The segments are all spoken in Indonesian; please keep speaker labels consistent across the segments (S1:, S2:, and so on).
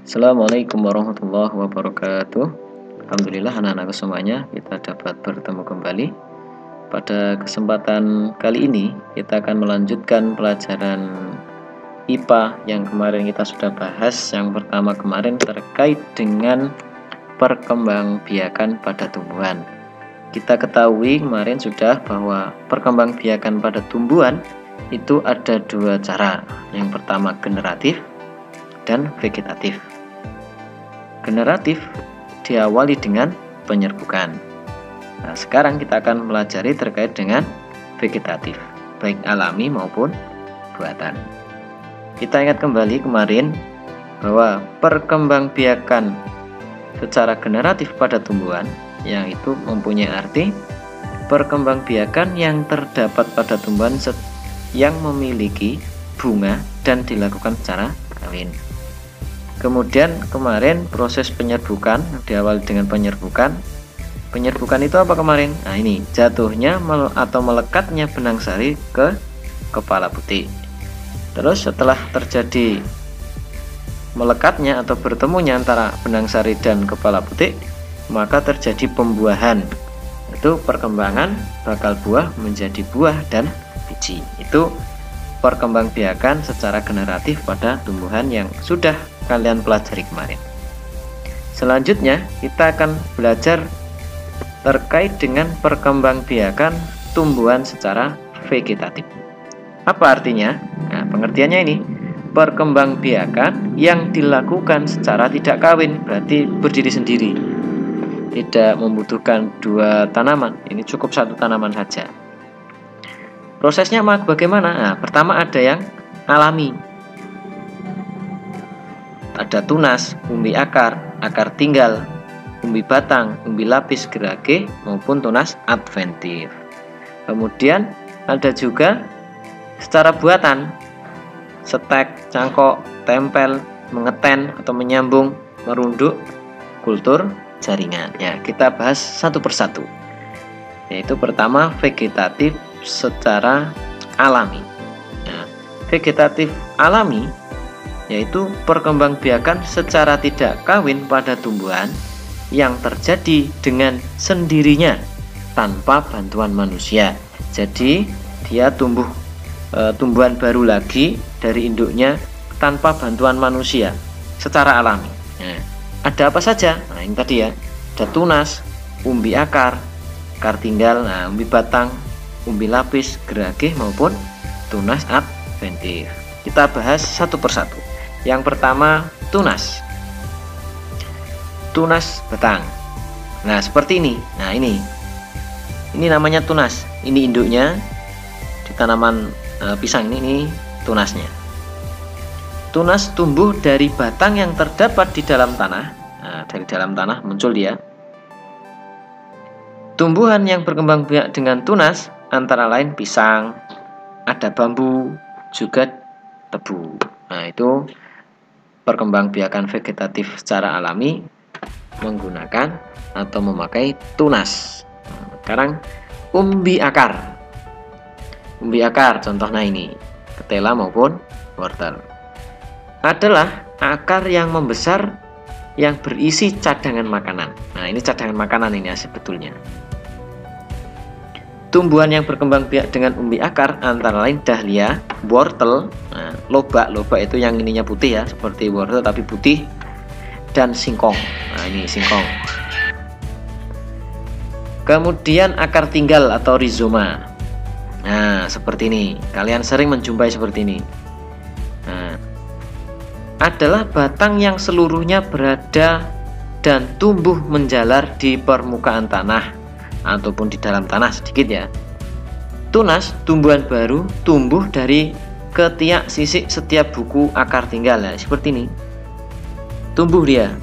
S1: Assalamualaikum warahmatullahi wabarakatuh. Alhamdulillah anak-anakku semuanya, kita dapat bertemu kembali. Pada kesempatan kali ini kita akan melanjutkan pelajaran IPA yang kemarin kita sudah bahas. Yang pertama kemarin terkait dengan perkembangbiakan pada tumbuhan. Kita ketahui kemarin sudah bahwa perkembangbiakan pada tumbuhan itu ada dua cara. Yang pertama generatif dan vegetatif. Generatif diawali dengan penyerbukan. Nah, sekarang kita akan pelajari terkait dengan vegetatif, baik alami maupun buatan. Kita ingat kembali kemarin bahwa perkembangbiakan secara generatif pada tumbuhan yang itu mempunyai arti perkembangbiakan yang terdapat pada tumbuhan yang memiliki bunga dan dilakukan secara kawin. Kemudian kemarin proses penyerbukan diawali dengan penyerbukan. Penyerbukan itu apa kemarin? Nah ini jatuhnya atau melekatnya benang sari ke kepala putih. Terus setelah terjadi melekatnya atau bertemunya antara benang sari dan kepala putih, maka terjadi pembuahan. Itu perkembangan bakal buah menjadi buah dan biji. Itu perkembangbiakan secara generatif pada tumbuhan yang sudah kalian pelajari kemarin. Selanjutnya kita akan belajar terkait dengan perkembangbiakan tumbuhan secara vegetatif. Apa artinya? Nah, pengertiannya ini perkembangbiakan yang dilakukan secara tidak kawin, berarti berdiri sendiri, tidak membutuhkan dua tanaman. Ini cukup satu tanaman saja. Prosesnya bagaimana? Nah, pertama ada yang alami. Ada tunas, umbi akar, akar tinggal, umbi batang, umbi lapis, gerage, maupun tunas adventif. Kemudian ada juga secara buatan, setek, cangkok, tempel, mengeten atau menyambung, merunduk, kultur, jaringan. Ya, kita bahas satu persatu. Yaitu pertama vegetatif secara alami. Nah, vegetatif alami yaitu perkembangbiakan secara tidak kawin pada tumbuhan yang terjadi dengan sendirinya tanpa bantuan manusia. Jadi dia tumbuhan baru lagi dari induknya tanpa bantuan manusia secara alami. Nah, ada apa saja? Nah, ini tadi ya, ada tunas, umbi akar, akar tinggal, umbi batang, umbi lapis, gerage maupun tunas adventif. Kita bahas satu persatu. Yang pertama tunas. Tunas batang. Nah, seperti ini. Nah, ini namanya tunas. Ini induknya di tanaman pisang ini tunasnya. Tunas tumbuh dari batang yang terdapat di dalam tanah. Nah, dari dalam tanah muncul dia. Tumbuhan yang berkembang biak dengan tunas antara lain pisang, ada bambu, juga tebu. Nah, itu perkembangbiakan vegetatif secara alami menggunakan atau memakai tunas. Sekarang umbi akar. Umbi akar contohnya ini, ketela maupun wortel. Adalah akar yang membesar yang berisi cadangan makanan. Nah, ini cadangan makanan ini ya sebetulnya. Tumbuhan yang berkembang biak dengan umbi akar antara lain dahlia, wortel, lobak itu yang ininya putih ya, seperti wortel tapi putih, dan singkong. Nah, ini singkong. Kemudian akar tinggal atau rizoma. Nah, seperti ini. Kalian sering menjumpai seperti ini. Nah, adalah batang yang seluruhnya berada dan tumbuh menjalar di permukaan tanah ataupun di dalam tanah sedikit ya. Tunas, tumbuhan baru tumbuh dari ketiak sisik setiap buku akar tinggal ya, seperti ini. Tumbuh dia.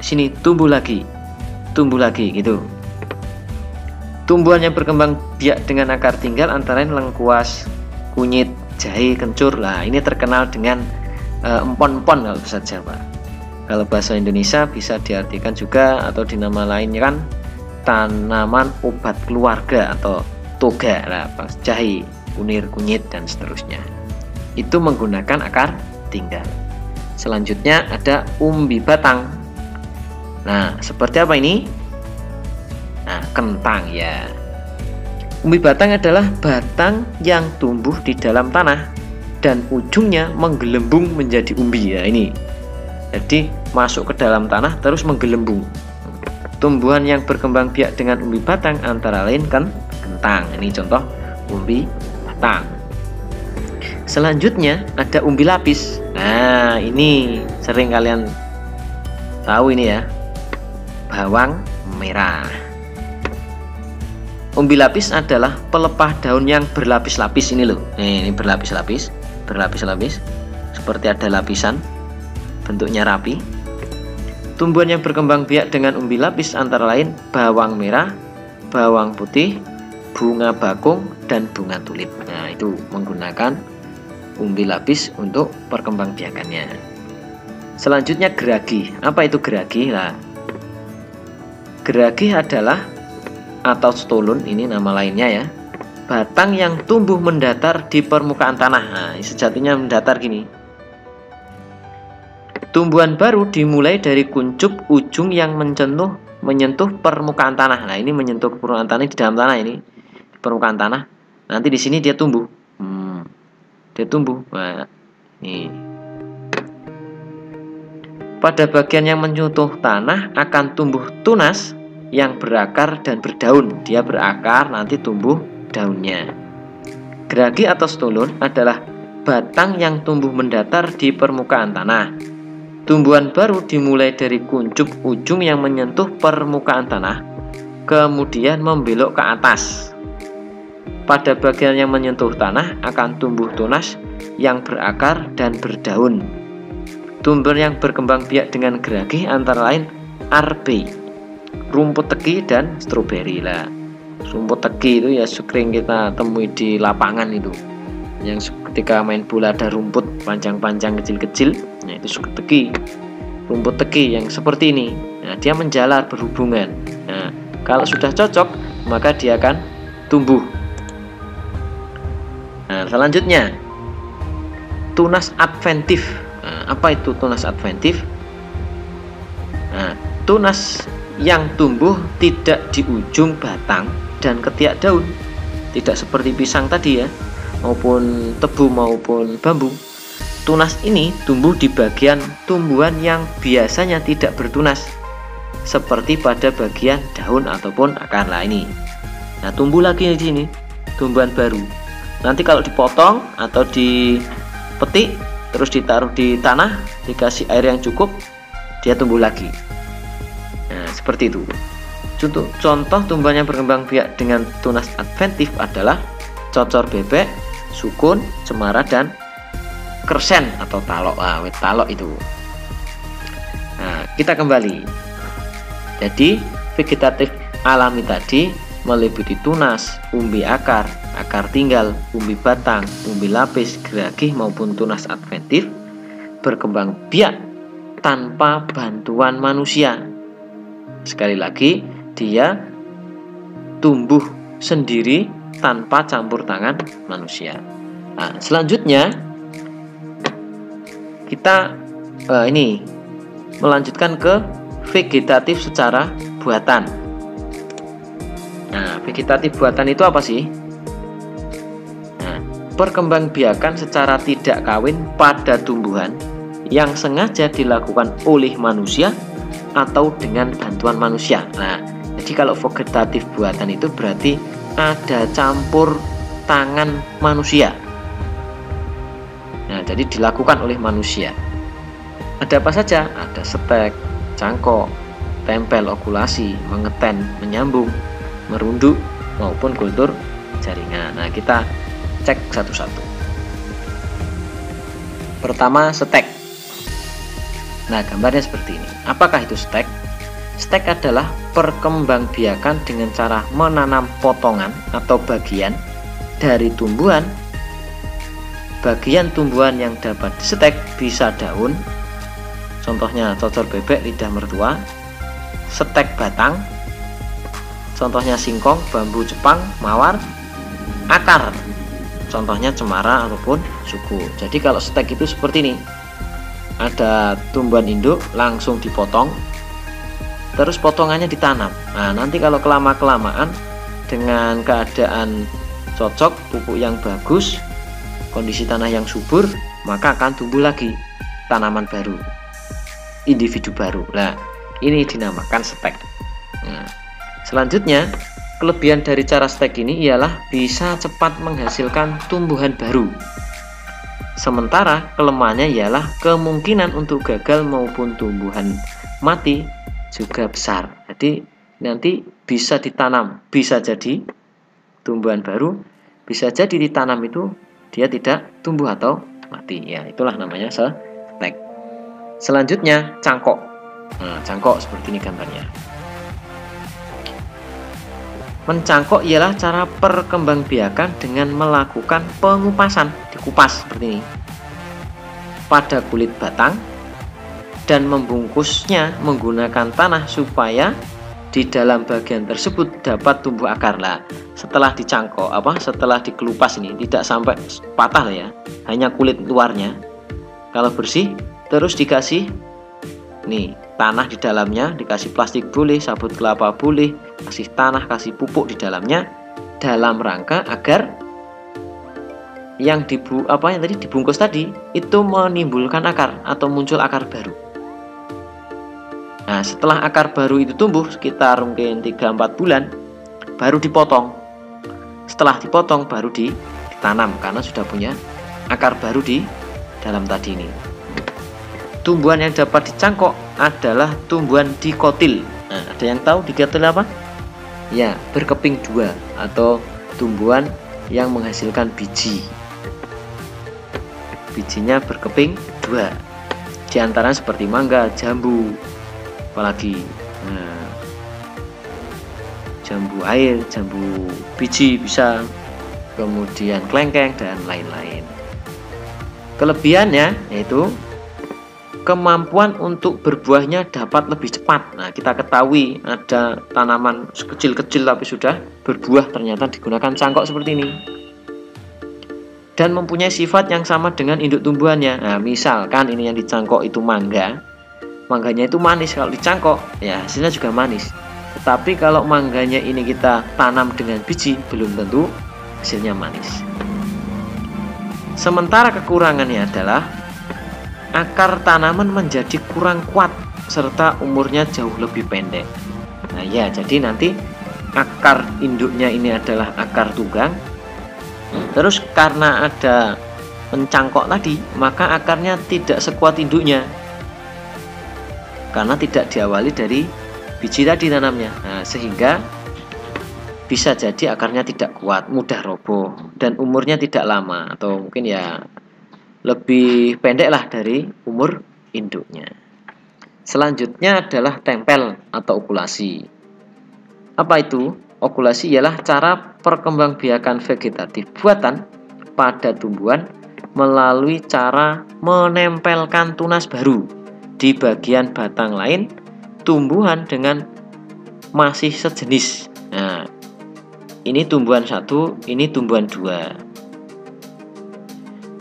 S1: Di sini tumbuh lagi gitu. Tumbuhan yang berkembang biak dengan akar tinggal antara lain lengkuas, kunyit, jahe, kencur. Lah, ini terkenal dengan empon-empon kalau bahasa Jawa. Kalau bahasa Indonesia bisa diartikan juga atau di nama lainnya kan tanaman obat keluarga atau toga lah, jahe, kunir, kunyit, dan seterusnya. Itu menggunakan akar tinggal. Selanjutnya ada umbi batang. Nah, seperti apa ini? Nah, kentang ya. Umbi batang adalah batang yang tumbuh di dalam tanah dan ujungnya menggelembung menjadi umbi ya ini. Jadi masuk ke dalam tanah terus menggelembung. Tumbuhan yang berkembang biak dengan umbi batang antara lain kan kentang. Ini contoh umbi batang. Selanjutnya ada umbi lapis. Nah, ini sering kalian tahu ini ya. Bawang merah. Umbi lapis adalah pelepah daun yang berlapis-lapis ini loh. Ini berlapis-lapis, seperti ada lapisan, bentuknya rapi. Tumbuhan yang berkembang biak dengan umbi lapis antara lain bawang merah, bawang putih, bunga bakung, dan bunga tulip. Nah, itu menggunakan umbi lapis untuk perkembangbiakannya. Selanjutnya geragi. Apa itu geragi? Nah, geragi adalah atau stolon, ini nama lainnya ya, batang yang tumbuh mendatar di permukaan tanah. Nah, sejatinya mendatar gini. Tumbuhan baru dimulai dari kuncup ujung yang menyentuh permukaan tanah. Nah, ini menyentuh permukaan tanah di dalam tanah ini, di permukaan tanah. Nanti di sini dia tumbuh. Dia tumbuh. Nah, ini. Pada bagian yang menyentuh tanah akan tumbuh tunas yang berakar dan berdaun. Dia berakar, nanti tumbuh daunnya. Geragi atau stolon adalah batang yang tumbuh mendatar di permukaan tanah. Tumbuhan baru dimulai dari kuncup ujung yang menyentuh permukaan tanah, kemudian membelok ke atas. Pada bagian yang menyentuh tanah akan tumbuh tunas yang berakar dan berdaun. Tumbuhan yang berkembang biak dengan geragi antara lain arbe, rumput teki, dan stroberi lah. Rumput teki itu ya sering kita temui di lapangan itu, yang ketika main bola ada rumput panjang-panjang kecil-kecil. Nah, itu rumput teki. Rumput teki yang seperti ini. Nah, dia menjalar berhubungan. Nah, kalau sudah cocok maka dia akan tumbuh. Nah, selanjutnya tunas adventif. Nah, apa itu tunas adventif? Nah, tunas yang tumbuh tidak di ujung batang dan ketiak daun, tidak seperti pisang tadi ya, maupun tebu maupun bambu. Tunas ini tumbuh di bagian tumbuhan yang biasanya tidak bertunas, seperti pada bagian daun ataupun akar. Nah, ini. Nah, tumbuh lagi di sini tumbuhan baru. Nanti kalau dipotong atau dipetik terus ditaruh di tanah, dikasih air yang cukup, dia tumbuh lagi. Nah, seperti itu. Contoh tumbuhan yang berkembang biak dengan tunas adventif adalah cocor bebek, sukun, cemara, dan kersen atau talok. Wit talok itu. Nah, kita kembali. Jadi vegetatif alami tadi meliputi tunas, umbi akar, akar tinggal, umbi batang, umbi lapis, geragi maupun tunas adventif berkembang biak tanpa bantuan manusia. Sekali lagi, dia tumbuh sendiri tanpa campur tangan manusia. Nah, selanjutnya kita ini melanjutkan ke vegetatif secara buatan. Nah, vegetatif buatan itu apa sih? Nah, perkembangbiakan secara tidak kawin pada tumbuhan yang sengaja dilakukan oleh manusia atau dengan bantuan manusia. Nah, jadi kalau vegetatif buatan itu berarti ada campur tangan manusia. Nah, jadi dilakukan oleh manusia. Ada apa saja? Ada stek, cangkok, tempel, okulasi, mengeten, menyambung, merunduk, maupun kultur jaringan. Nah, kita cek satu-satu. Pertama, stek. Nah, gambarnya seperti ini. Apakah itu stek? Stek adalah perkembangbiakan dengan cara menanam potongan atau bagian dari tumbuhan. Bagian tumbuhan yang dapat distek bisa daun, contohnya cocor bebek, lidah mertua, stek batang, contohnya singkong, bambu Jepang, mawar. Akar, contohnya cemara ataupun suku. Jadi kalau stek itu seperti ini, ada tumbuhan induk langsung dipotong, terus potongannya ditanam. Nah, nanti kalau kelamaan dengan keadaan cocok, pupuk yang bagus, kondisi tanah yang subur, maka akan tumbuh lagi tanaman baru, individu baru. Nah, ini dinamakan stek. Nah, selanjutnya, kelebihan dari cara stek ini ialah bisa cepat menghasilkan tumbuhan baru. Sementara kelemahannya ialah kemungkinan untuk gagal maupun tumbuhan mati juga besar. Jadi nanti bisa ditanam, bisa jadi tumbuhan baru, bisa jadi ditanam itu dia tidak tumbuh atau mati. Ya, itulah namanya stek. Selanjutnya cangkok. Nah, cangkok seperti ini gambarnya. Mencangkok ialah cara perkembangbiakan dengan melakukan pengupasan, dikupas seperti ini pada kulit batang dan membungkusnya menggunakan tanah supaya di dalam bagian tersebut dapat tumbuh akar. Lah, setelah dicangkok setelah dikelupas ini tidak sampai patah ya, hanya kulit luarnya. Kalau bersih terus dikasih nih tanah di dalamnya, dikasih plastik boleh, sabut kelapa boleh, kasih tanah, kasih pupuk di dalamnya dalam rangka agar yang dibungkus tadi itu menimbulkan akar atau muncul akar baru. Nah, setelah akar baru itu tumbuh sekitar mungkin 3-4 bulan baru dipotong. Setelah dipotong baru ditanam karena sudah punya akar baru di dalam tadi ini. Tumbuhan yang dapat dicangkok adalah tumbuhan dikotil. Nah, ada yang tahu dikotil apa? Ya, berkeping dua atau tumbuhan yang menghasilkan biji. Bijinya berkeping dua. Di antara seperti mangga, jambu, apalagi jambu air, jambu biji bisa, kemudian kelengkeng dan lain-lain. Kelebihannya yaitu kemampuan untuk berbuahnya dapat lebih cepat. Nah, kita ketahui ada tanaman kecil-kecil tapi sudah berbuah, ternyata digunakan cangkok seperti ini. Dan mempunyai sifat yang sama dengan induk tumbuhannya. Nah, misalkan ini yang dicangkok itu mangga. Mangganya itu manis, kalau dicangkok ya hasilnya juga manis. Tetapi kalau mangganya ini kita tanam dengan biji, belum tentu hasilnya manis. Sementara kekurangannya adalah akar tanaman menjadi kurang kuat serta umurnya jauh lebih pendek. Nah ya, jadi nanti akar induknya ini adalah akar tunggang. Terus karena ada mencangkok tadi, maka akarnya tidak sekuat induknya karena tidak diawali dari biji tadi tanamnya. Nah, sehingga bisa jadi akarnya tidak kuat, mudah roboh dan umurnya tidak lama atau mungkin ya lebih pendek lah dari umur induknya. Selanjutnya adalah tempel atau okulasi. Apa itu? Okulasi ialah cara perkembangbiakan vegetatif buatan pada tumbuhan melalui cara menempelkan tunas baru di bagian batang lain tumbuhan dengan masih sejenis. Nah, ini tumbuhan satu, ini tumbuhan dua.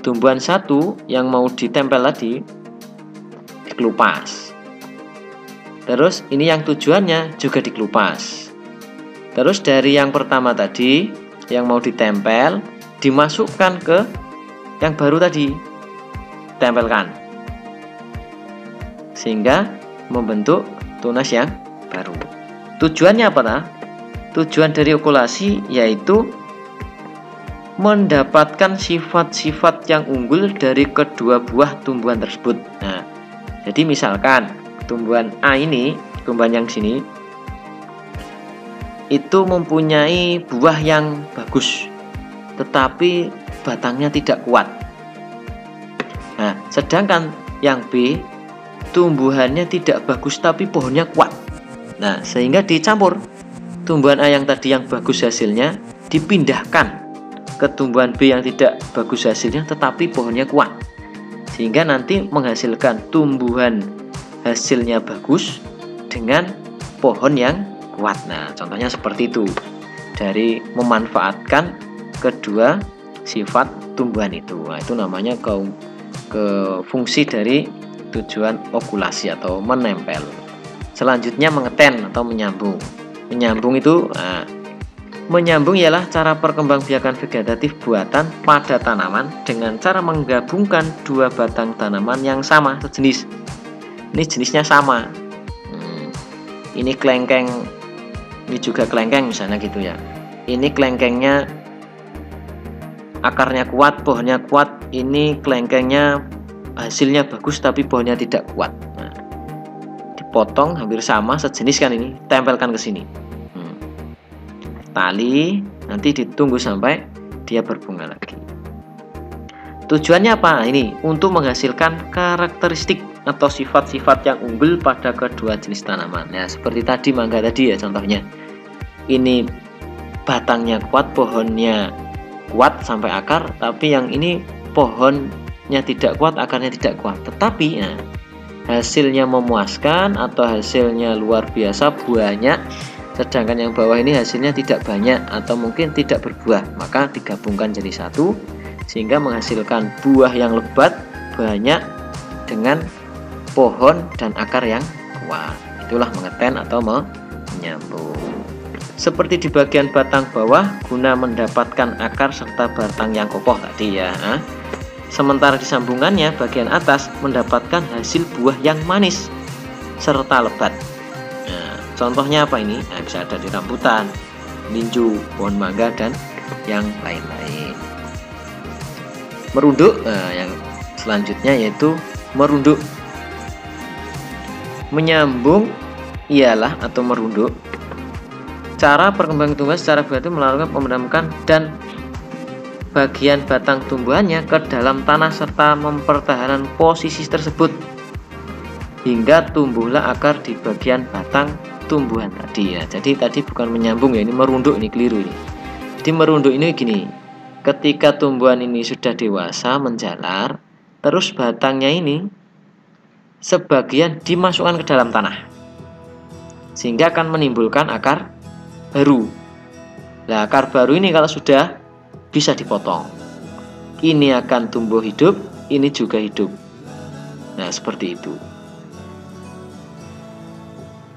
S1: Tumbuhan satu yang mau ditempel tadi dikelupas. Terus ini yang tujuannya juga dikelupas. Terus dari yang pertama tadi yang mau ditempel dimasukkan ke yang baru tadi, tempelkan, sehingga membentuk tunas yang baru. Tujuannya apa nah? Tujuan dari okulasi yaitu mendapatkan sifat-sifat yang unggul dari kedua buah tumbuhan tersebut. Nah, jadi misalkan tumbuhan A ini, tumbuhan yang sini itu mempunyai buah yang bagus, tetapi batangnya tidak kuat. Nah, sedangkan yang B tumbuhannya tidak bagus tapi pohonnya kuat. Nah, sehingga dicampur. Tumbuhan A yang tadi yang bagus hasilnya dipindahkan ke tumbuhan B yang tidak bagus hasilnya tetapi pohonnya kuat, sehingga nanti menghasilkan tumbuhan hasilnya bagus dengan pohon yang kuat. Nah, contohnya seperti itu. Dari memanfaatkan kedua sifat tumbuhan itu. Nah, itu namanya ke fungsi dari tujuan okulasi atau menempel. Selanjutnya mengeten atau menyambung. Menyambung itu menyambung ialah cara perkembangbiakan vegetatif buatan pada tanaman dengan cara menggabungkan dua batang tanaman yang sama sejenis. Ini jenisnya sama. Ini kelengkeng, ini juga kelengkeng misalnya gitu ya. Ini kelengkengnya akarnya kuat, pohonnya kuat. Ini kelengkengnya hasilnya bagus tapi pohonnya tidak kuat. Nah, dipotong hampir sama sejenis kan ini, tempelkan ke sini. Tali, nanti ditunggu sampai dia berbunga lagi. Tujuannya apa? Ini untuk menghasilkan karakteristik atau sifat-sifat yang unggul pada kedua jenis tanaman. Ya, seperti tadi mangga tadi ya contohnya. Ini batangnya kuat, pohonnya kuat sampai akar, tapi yang ini pohonnya tidak kuat, akarnya tidak kuat. Tetapi hasilnya memuaskan atau hasilnya luar biasa, banyak. Sedangkan yang bawah ini hasilnya tidak banyak atau mungkin tidak berbuah, maka digabungkan jadi satu sehingga menghasilkan buah yang lebat banyak dengan pohon dan akar yang kuat. Itulah mengeten atau menyambung. Seperti di bagian batang bawah guna mendapatkan akar serta batang yang kokoh tadi ya. Sementara di sambungannya bagian atas mendapatkan hasil buah yang manis serta lebat. Contohnya apa ini? Nah, bisa ada di rambutan, linju, pohon mangga, dan yang lain-lain. Merunduk, yang selanjutnya yaitu merunduk. Menyambung ialah atau merunduk cara perkembangan secara vegetatif melakukan membenamkan dan bagian batang tumbuhannya ke dalam tanah serta mempertahankan posisi tersebut hingga tumbuhlah akar di bagian batang tumbuhan tadi ya. Jadi tadi bukan menyambung ya, ini merunduk, ini keliru ini. Jadi merunduk ini gini, ketika tumbuhan ini sudah dewasa menjalar, terus batangnya ini sebagian dimasukkan ke dalam tanah sehingga akan menimbulkan akar baru. Nah, akar baru ini kalau sudah bisa dipotong, ini akan tumbuh hidup, ini juga hidup. Nah, seperti itu.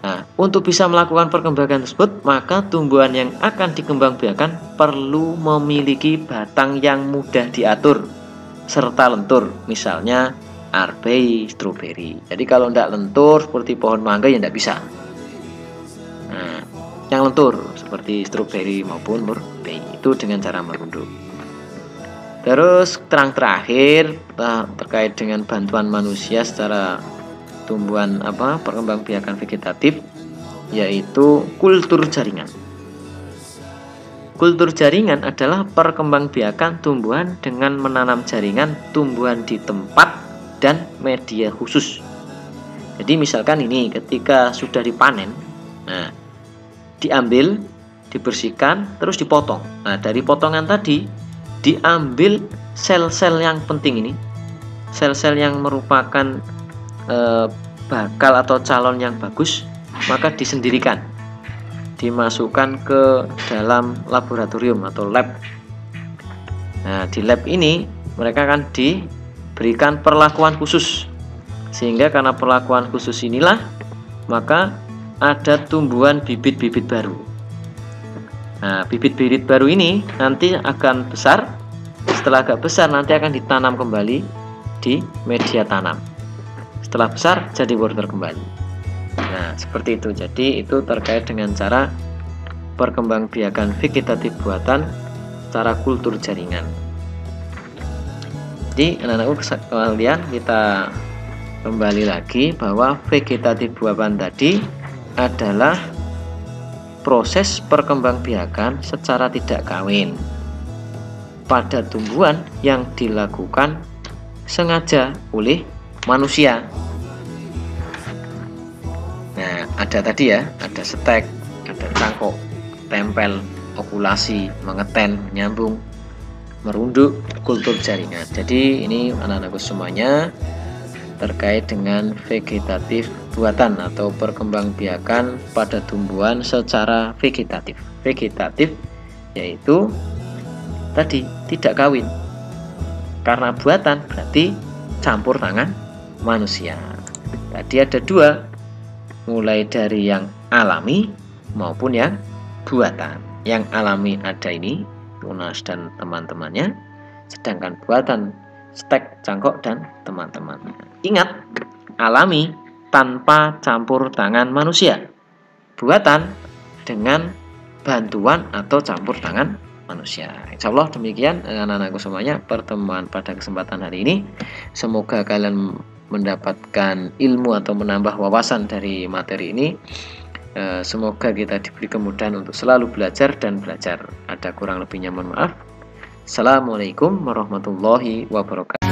S1: Nah, untuk bisa melakukan perkembangan tersebut, maka tumbuhan yang akan dikembangbiakan perlu memiliki batang yang mudah diatur serta lentur, misalnya arbei, stroberi. Jadi kalau tidak lentur seperti pohon mangga ya tidak bisa. Nah, yang lentur seperti stroberi maupun murbei itu dengan cara merunduk. Terus terakhir terkait dengan bantuan manusia secara tumbuhan perkembangbiakan vegetatif, yaitu kultur jaringan. Kultur jaringan adalah perkembangbiakan tumbuhan dengan menanam jaringan tumbuhan di tempat dan media khusus. Jadi misalkan ini ketika sudah dipanen, diambil, dibersihkan, terus dipotong. Nah, dari potongan tadi diambil sel-sel yang penting ini, sel-sel yang merupakan bakal atau calon yang bagus, maka disendirikan, dimasukkan ke dalam laboratorium atau lab. Nah, di lab ini mereka akan diberikan perlakuan khusus, sehingga karena perlakuan khusus inilah maka ada tumbuhan bibit-bibit baru. Nah, bibit-bibit baru ini nanti akan besar. Setelah agak besar nanti akan ditanam kembali di media tanam. Setelah besar jadi border kembali. Nah, seperti itu. Jadi itu terkait dengan cara perkembangbiakan vegetatif buatan secara kultur jaringan. Jadi anak-anakku sekalian, kita kembali lagi bahwa vegetatif buatan tadi adalah proses perkembangbiakan secara tidak kawin pada tumbuhan yang dilakukan sengaja oleh manusia. Nah, ada tadi ya, ada stek, ada cangkok, tempel, okulasi, mengeten, menyambung, merunduk, kultur jaringan. Jadi ini anak-anakku semuanya terkait dengan vegetatif buatan atau perkembangbiakan pada tumbuhan secara vegetatif. Vegetatif yaitu tadi tidak kawin. Karena buatan berarti campur tangan manusia. Tadi ada dua, mulai dari yang alami maupun yang buatan. Yang alami ada ini, Tunas dan teman-temannya, sedangkan buatan Stek, Cangkok, dan teman-temannya. Ingat, alami tanpa campur tangan manusia, buatan dengan bantuan atau campur tangan manusia. Insya Allah demikian anak-anakku semuanya pertemuan pada kesempatan hari ini. Semoga kalian mendapatkan ilmu atau menambah wawasan dari materi ini. Semoga kita diberi kemudahan untuk selalu belajar dan belajar. Ada kurang lebihnya mohon maaf. Assalamualaikum warahmatullahi wabarakatuh.